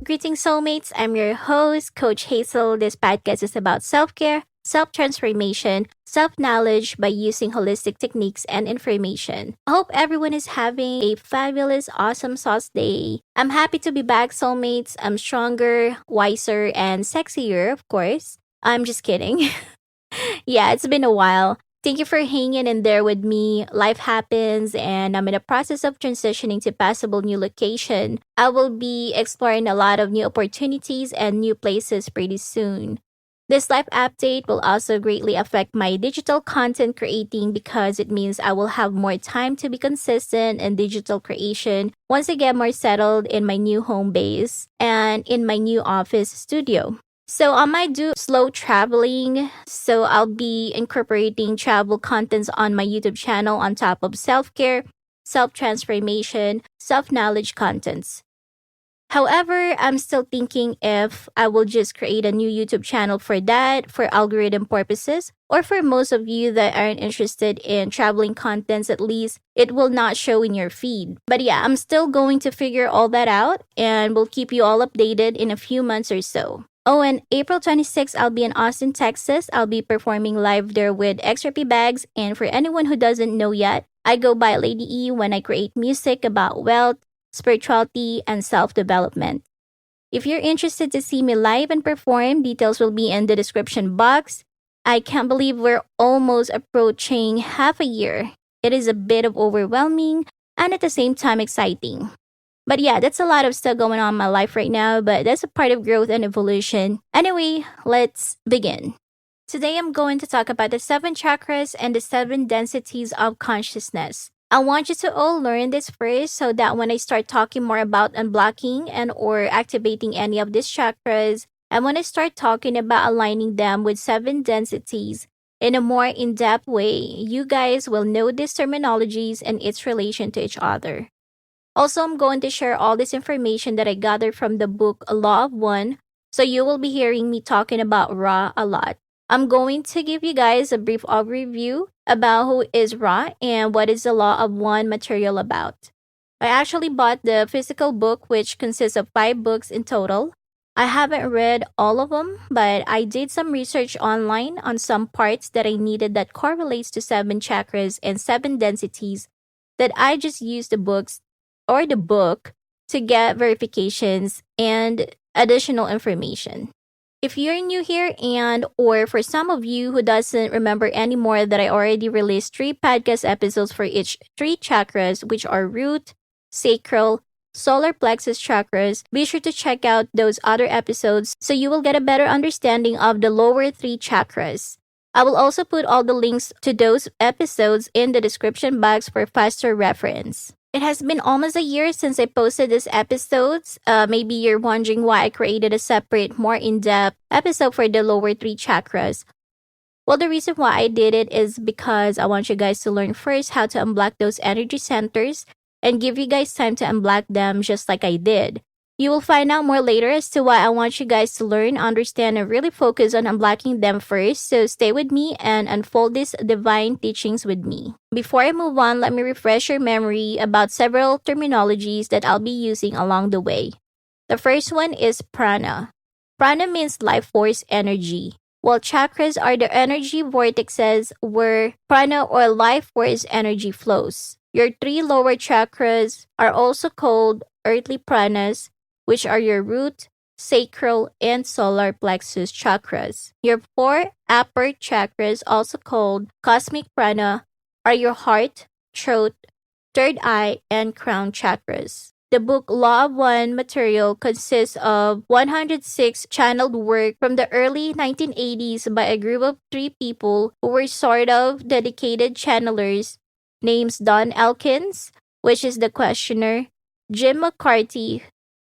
Greetings, soulmates. I'm your host, Coach Hazel. This podcast is about self care, self transformation, self knowledge by using holistic techniques and information. I hope everyone is having a fabulous, awesome sauce day. I'm happy to be back, soulmates. I'm stronger, wiser, and sexier, of course. I'm just kidding. Yeah, it's been a while. Thank you for hanging in there with me. Life happens, and I'm in the process of transitioning to possible new location. I will be exploring a lot of new opportunities and new places pretty soon. This life update will also greatly affect my digital content creating because it means I will have more time to be consistent in digital creation once I get more settled in my new home base and in my new office studio. So I might do slow traveling. So I'll be incorporating travel contents on my YouTube channel on top of self-care, self-transformation, self-knowledge contents. However, I'm still thinking if I will just create a new YouTube channel for that, for algorithm purposes, or for most of you that aren't interested in traveling contents, at least it will not show in your feed. But yeah, I'm still going to figure all that out and we'll keep you all updated in a few months or so. Oh, and April 26th, I'll be in Austin, Texas. I'll be performing live there with XRP Bags. And for anyone who doesn't know yet, I go by Lady E when I create music about wealth, spirituality, and self-development. If you're interested to see me live and perform, details will be in the description box. I can't believe we're almost approaching half a year. It is a bit of overwhelming and at the same time exciting. But yeah, that's a lot of stuff going on in my life right now, but that's a part of growth and evolution. Anyway, let's begin. Today I'm going to talk about the 7 chakras and the 7 densities of consciousness. I want you to all learn this first so that when I start talking more about unblocking and or activating any of these chakras, and when I start talking about aligning them with 7 densities in a more in-depth way, you guys will know these terminologies and its relation to each other. Also, I'm going to share all this information that I gathered from the book Law of One, so you will be hearing me talking about Ra a lot. I'm going to give you guys a brief overview about who is Ra and what is the Law of One material about. I actually bought the physical book, which consists of 5 books in total. I haven't read all of them, but I did some research online on some parts that I needed that correlates to 7 chakras and 7 densities that I just used the book to get verifications and additional information. If you're new here and or for some of you who doesn't remember anymore that I already released 3 podcast episodes for each 3 chakras, which are root, sacral, solar plexus chakras, be sure to check out those other episodes so you will get a better understanding of the lower 3 chakras. I will also put all the links to those episodes in the description box for faster reference. It has been almost a year since I posted these episodes. Maybe you're wondering why I created a separate, more in-depth episode for the lower 3 chakras. Well, the reason why I did it is because I want you guys to learn first how to unblock those energy centers and give you guys time to unblock them just like I did. You will find out more later as to why I want you guys to learn, understand, and really focus on unblocking them first. So stay with me and unfold these divine teachings with me. Before I move on, let me refresh your memory about several terminologies that I'll be using along the way. The first one is prana. Prana means life force energy, while chakras are the energy vortexes where prana or life force energy flows. Your 3 lower chakras are also called earthly pranas, which are your root, sacral, and solar plexus chakras. Your 4 upper chakras, also called cosmic prana, are your heart, throat, third eye, and crown chakras. The book Law of One material consists of 106 channeled work from the early 1980s by a group of 3 people who were sort of dedicated channelers, names Don Elkins, which is the questioner, Jim McCarthy,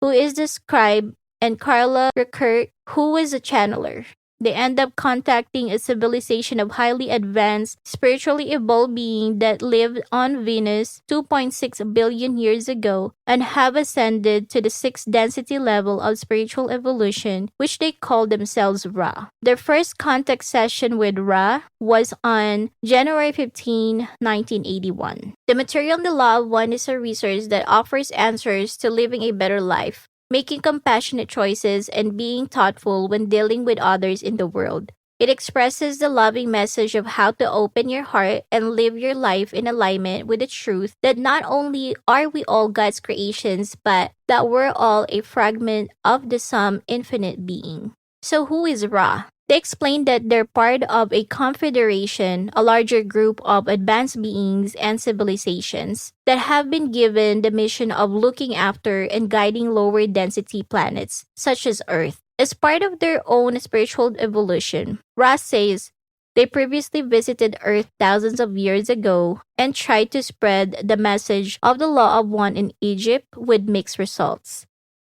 who is the scribe, and Carla Rickert, who is a channeler. They end up contacting a civilization of highly advanced, spiritually evolved beings that lived on Venus 2.6 billion years ago and have ascended to the 6th density level of spiritual evolution, which they call themselves Ra. Their first contact session with Ra was on January 15, 1981. The material in the Law of One is a resource that offers answers to living a better life. making compassionate choices, and being thoughtful when dealing with others in the world. It expresses the loving message of how to open your heart and live your life in alignment with the truth that not only are we all God's creations, but that we're all a fragment of the some infinite being. So, who is Ra? They explain that they're part of a confederation, a larger group of advanced beings and civilizations that have been given the mission of looking after and guiding lower density planets, such as Earth. As part of their own spiritual evolution, Ra says they previously visited Earth thousands of years ago and tried to spread the message of the Law of One in Egypt with mixed results.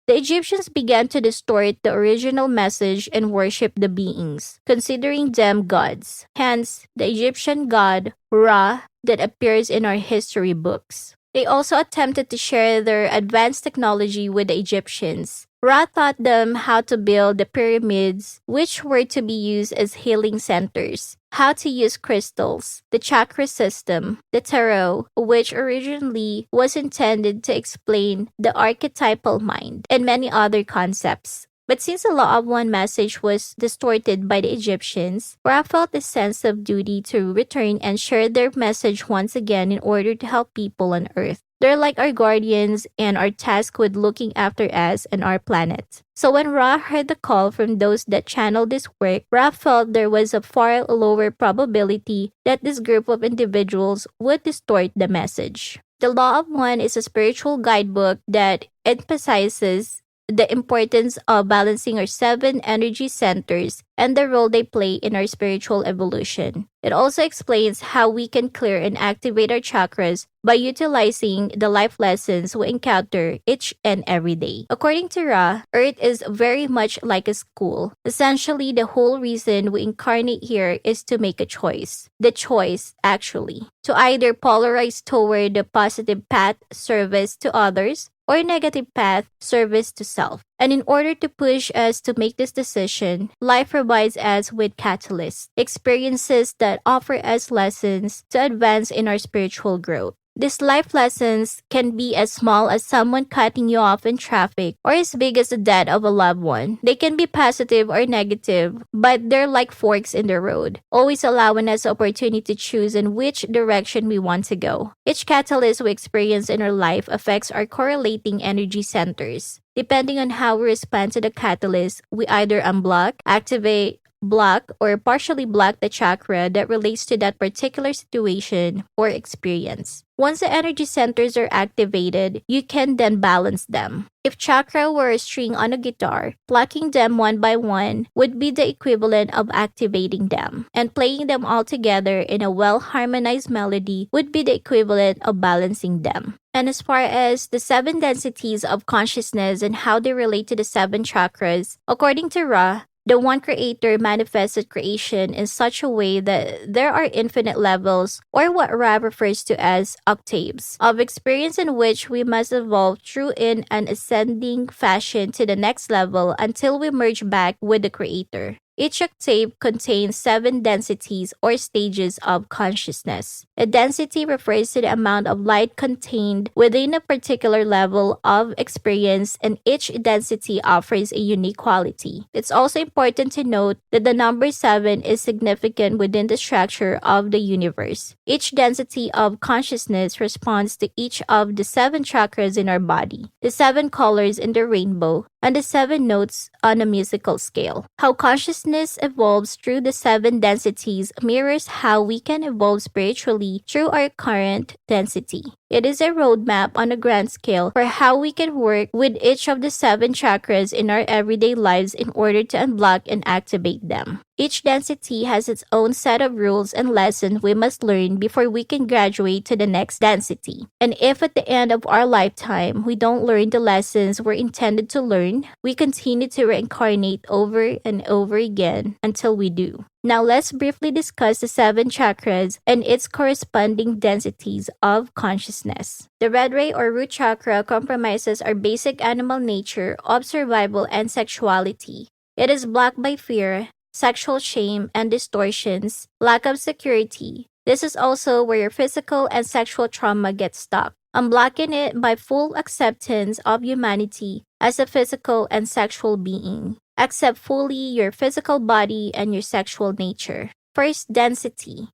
The Egyptians began to distort the original message and worship the beings, considering them gods. Hence, the Egyptian god Ra that appears in our history books. They also attempted to share their advanced technology with the Egyptians. Ra taught them how to build the pyramids, which were to be used as healing centers, how to use crystals, the chakra system, the tarot, which originally was intended to explain the archetypal mind, and many other concepts. But since the Law of One message was distorted by the Egyptians, Ra felt a sense of duty to return and share their message once again in order to help people on Earth. They're like our guardians and are tasked with looking after us and our planet. So when Ra heard the call from those that channeled this work, Ra felt there was a far lower probability that this group of individuals would distort the message. The Law of One is a spiritual guidebook that emphasizes the importance of balancing our seven energy centers and the role they play in our spiritual evolution. It also explains how we can clear and activate our chakras by utilizing the life lessons we encounter each and every day. According to Ra, Earth is very much like a school. Essentially, the whole reason we incarnate here is to make a choice. The choice, actually, to either polarize toward the positive path, service to others, or negative path, service to self. And in order to push us to make this decision, life provides us with catalysts, experiences that offer us lessons to advance in our spiritual growth. These life lessons can be as small as someone cutting you off in traffic or as big as the death of a loved one. They can be positive or negative, but they're like forks in the road, always allowing us the opportunity to choose in which direction we want to go. Each catalyst we experience in our life affects our correlating energy centers. Depending on how we respond to the catalyst, we either unblock, activate, block, or partially block the chakra that relates to that particular situation or experience. Once the energy centers are activated, you can then balance them. If chakra were a string on a guitar, plucking them one by one would be the equivalent of activating them, and playing them all together in a well-harmonized melody would be the equivalent of balancing them. And as far as the seven densities of consciousness and how they relate to the seven chakras, according to Ra, the one creator manifested creation in such a way that there are infinite levels, or what Ra refers to as octaves, of experience in which we must evolve through in an ascending fashion to the next level until we merge back with the creator. Each octave contains seven densities or stages of consciousness. A density refers to the amount of light contained within a particular level of experience, and each density offers a unique quality. It's also important to note that the number 7 is significant within the structure of the universe. Each density of consciousness responds to each of the 7 chakras in our body, the 7 colors in the rainbow, and the 7 notes on a musical scale. How consciousness evolves through the 7 densities mirrors how we can evolve spiritually through our current density. It is a roadmap on a grand scale for how we can work with each of the 7 chakras in our everyday lives in order to unblock and activate them. Each density has its own set of rules and lessons we must learn before we can graduate to the next density. And if at the end of our lifetime we don't learn the lessons we're intended to learn, we continue to reincarnate over and over again until we do. Now let's briefly discuss the 7 chakras and its corresponding densities of consciousness. The red ray or root chakra comprises our basic animal nature of survival and sexuality. It is blocked by fear, sexual shame and distortions, lack of security. This is also where your physical and sexual trauma gets stuck. Unblocking it by full acceptance of humanity as a physical and sexual being. Accept fully your physical body and your sexual nature. First, density.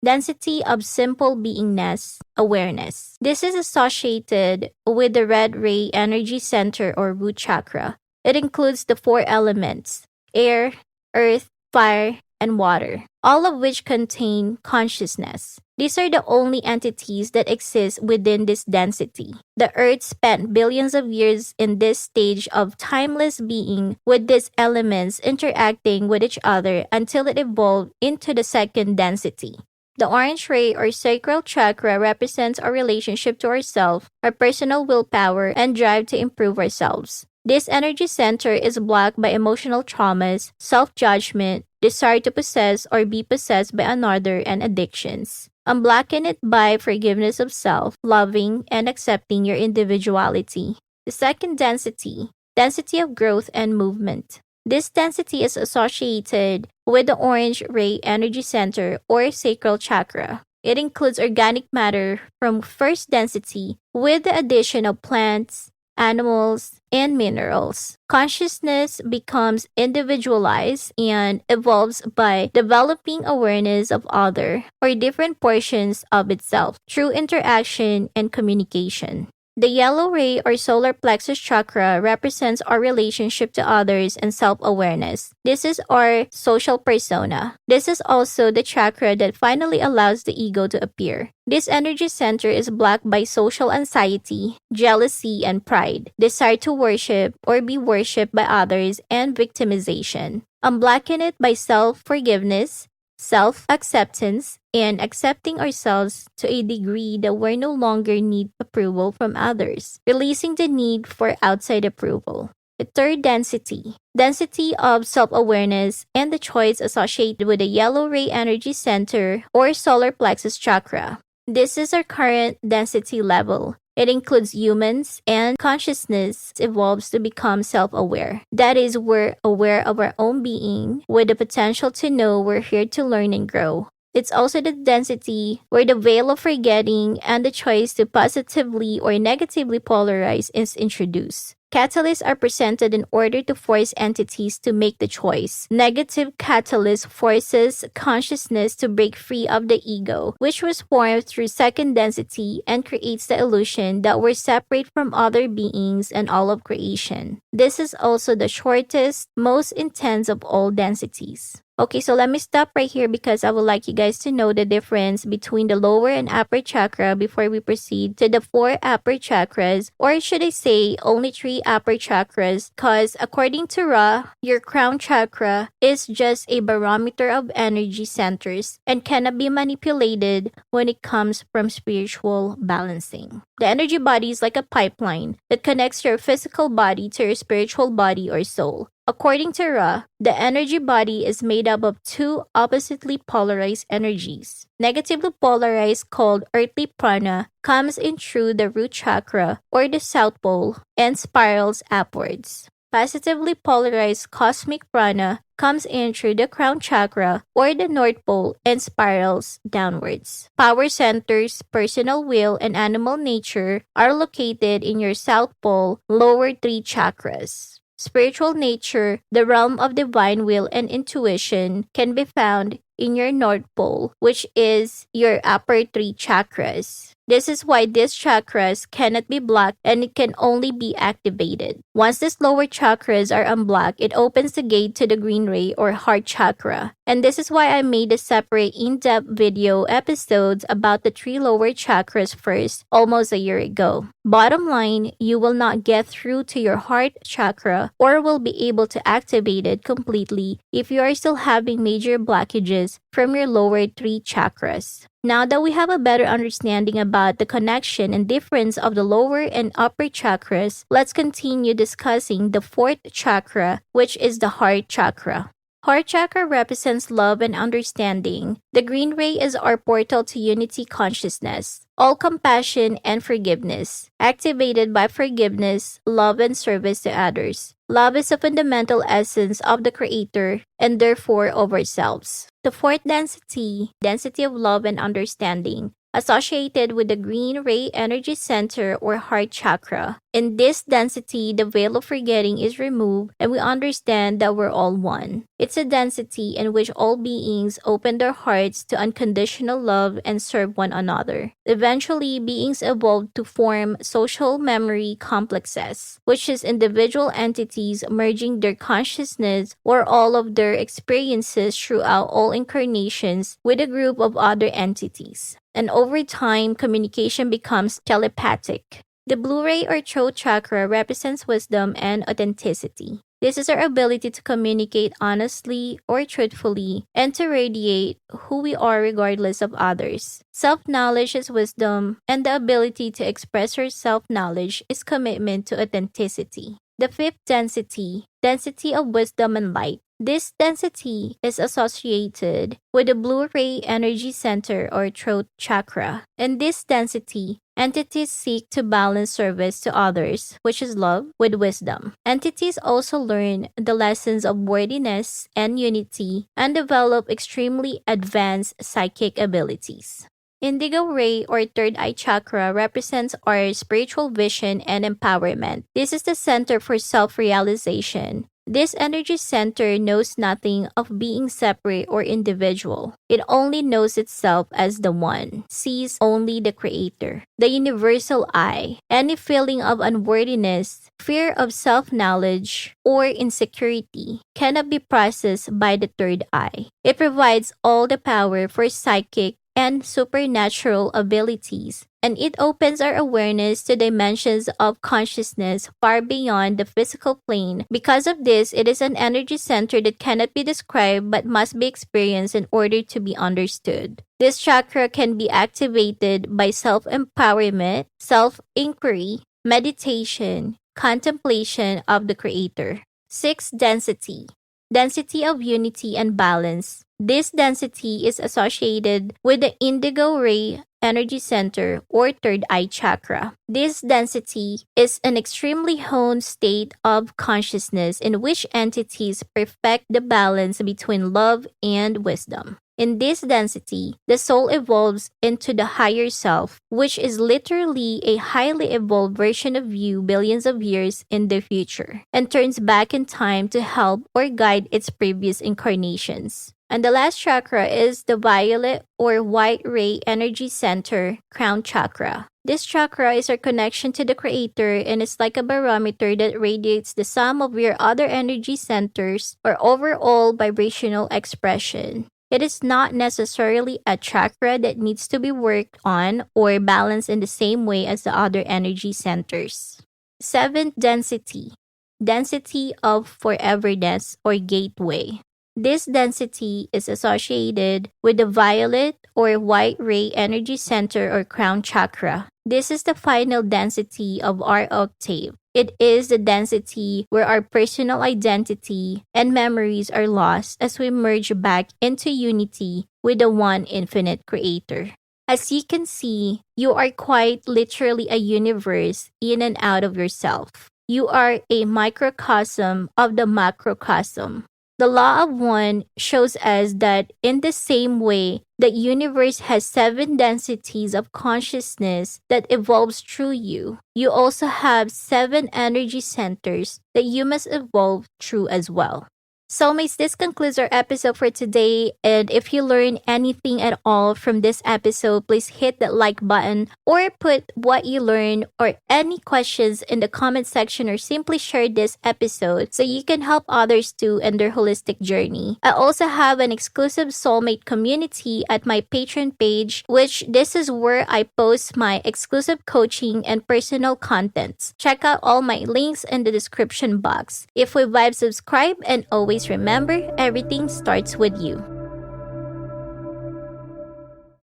Density of simple beingness, awareness. This is associated with the red ray energy center or root chakra. It includes the four elements: air, earth, fire, and water, all of which contain consciousness. These are the only entities that exist within this density. The earth spent billions of years in this stage of timeless being with these elements interacting with each other until it evolved into the second density. The orange ray or sacral chakra represents our relationship to ourselves, our personal willpower, and drive to improve ourselves. This energy center is blocked by emotional traumas, self-judgment, desire to possess or be possessed by another, and addictions. Unblocking it by forgiveness of self, loving, and accepting your individuality. The second density, density of growth and movement. This density is associated with the orange ray energy center or sacral chakra. It includes organic matter from first density with the addition of plants, animals, and minerals. Consciousness becomes individualized and evolves by developing awareness of other or different portions of itself through interaction and communication. The yellow ray or solar plexus chakra represents our relationship to others and self-awareness. This is our social persona. This is also the chakra that finally allows the ego to appear. This energy center is blocked by social anxiety, jealousy, and pride, desire to worship or be worshipped by others, and victimization. Unblocking it by self-forgiveness, self-acceptance, and accepting ourselves to a degree that we no longer need approval from others, releasing the need for outside approval. The third density, density of self-awareness and the choice associated with the yellow ray energy center or solar plexus chakra. This is our current density level. It includes humans, and consciousness evolves to become self-aware. That is, we're aware of our own being with the potential to know we're here to learn and grow. It's also the density where the veil of forgetting and the choice to positively or negatively polarize is introduced. Catalysts are presented in order to force entities to make the choice. Negative catalyst forces consciousness to break free of the ego, which was formed through second density, and creates the illusion that we're separate from other beings and all of creation. This is also the shortest, most intense of all densities. Okay, so let me stop right here because I would like you guys to know the difference between the lower and upper chakra before we proceed to the 4 upper chakras, or should I say only 3 upper chakras, because according to Ra, your crown chakra is just a barometer of energy centers and cannot be manipulated when it comes from spiritual balancing. The energy body is like a pipeline that connects your physical body to your spiritual body or soul. According to Ra, the energy body is made up of 2 oppositely polarized energies. Negatively polarized, called earthly prana, comes in through the root chakra or the south pole and spirals upwards. Positively polarized cosmic prana comes in through the crown chakra or the north pole and spirals downwards. Power centers, personal will, and animal nature are located in your south pole lower 3 chakras. Spiritual nature, the realm of divine will and intuition, can be found in your North Pole, which is your upper 3 chakras. This is why these chakras cannot be blocked and it can only be activated. Once these lower chakras are unblocked, it opens the gate to the green ray or heart chakra. And this is why I made a separate in-depth video episodes about the 3 lower chakras first, almost a year ago. Bottom line, you will not get through to your heart chakra or will be able to activate it completely if you are still having major blockages from your lower 3 chakras. Now that we have a better understanding about the connection and difference of the lower and upper chakras, let's continue discussing the 4th chakra, which is the heart chakra. Heart chakra represents love and understanding. The green ray is our portal to unity consciousness, all compassion and forgiveness, activated by forgiveness, love, and service to others. Love is a fundamental essence of the Creator and therefore of ourselves. The 4th density, density of love and understanding, associated with the green ray energy center or heart chakra. In this density, the veil of forgetting is removed and we understand that we're all one. It's a density in which all beings open their hearts to unconditional love and serve one another. Eventually, beings evolved to form social memory complexes, which is individual entities merging their consciousness or all of their experiences throughout all incarnations with a group of other entities. And over time, communication becomes telepathic. The blue ray or throat chakra represents wisdom and authenticity. This is our ability to communicate honestly or truthfully and to radiate who we are regardless of others. Self-knowledge is wisdom, and the ability to express your self-knowledge is commitment to authenticity. The fifth density, density of wisdom and light. This density is associated with the blue ray energy center or throat chakra. In this density, entities seek to balance service to others, which is love, with wisdom. Entities also learn the lessons of worthiness and unity and develop extremely advanced psychic abilities. Indigo ray or third eye chakra represents our spiritual vision and empowerment. This is the center for self-realization. This energy center knows nothing of being separate or individual. It only knows itself as the one, sees only the creator, the universal I. Any feeling of unworthiness, fear of self-knowledge, or insecurity cannot be processed by the third eye. It provides all the power for psychic and supernatural abilities, and it opens our awareness to dimensions of consciousness far beyond the physical plane. Because of this, it is an energy center that cannot be described but must be experienced in order to be understood. This chakra can be activated by self-empowerment, self-inquiry, meditation, contemplation of the creator. Sixth density, density of unity and balance. This density is associated with the indigo ray energy center or third eye chakra. This density is an extremely honed state of consciousness in which entities perfect the balance between love and wisdom. In this density, the soul evolves into the higher self, which is literally a highly evolved version of you billions of years in the future, and turns back in time to help or guide its previous incarnations. And the last chakra is the violet or white ray energy center, crown chakra. This chakra is our connection to the creator and it's like a barometer that radiates the sum of your other energy centers or overall vibrational expression. It is not necessarily a chakra that needs to be worked on or balanced in the same way as the other energy centers. Seventh density, density of foreverness or gateway. This density is associated with the violet or white ray energy center or crown chakra. This is the final density of our octave. It is the density where our personal identity and memories are lost as we merge back into unity with the one infinite creator. As you can see, you are quite literally a universe in and out of yourself. You are a microcosm of the macrocosm. The law of one shows us that in the same way, the universe has 7 densities of consciousness that evolves through you. You also have 7 energy centers that you must evolve through as well. Soulmates, this concludes our episode for today. And if you learned anything at all from this episode, please hit that like button or put what you learned or any questions in the comment section or simply share this episode so you can help others too in their holistic journey. I also have an exclusive soulmate community at my Patreon page, which this is where I post my exclusive coaching and personal contents. Check out all my links in the description box. If we vibe, subscribe, and always remember, everything starts with you.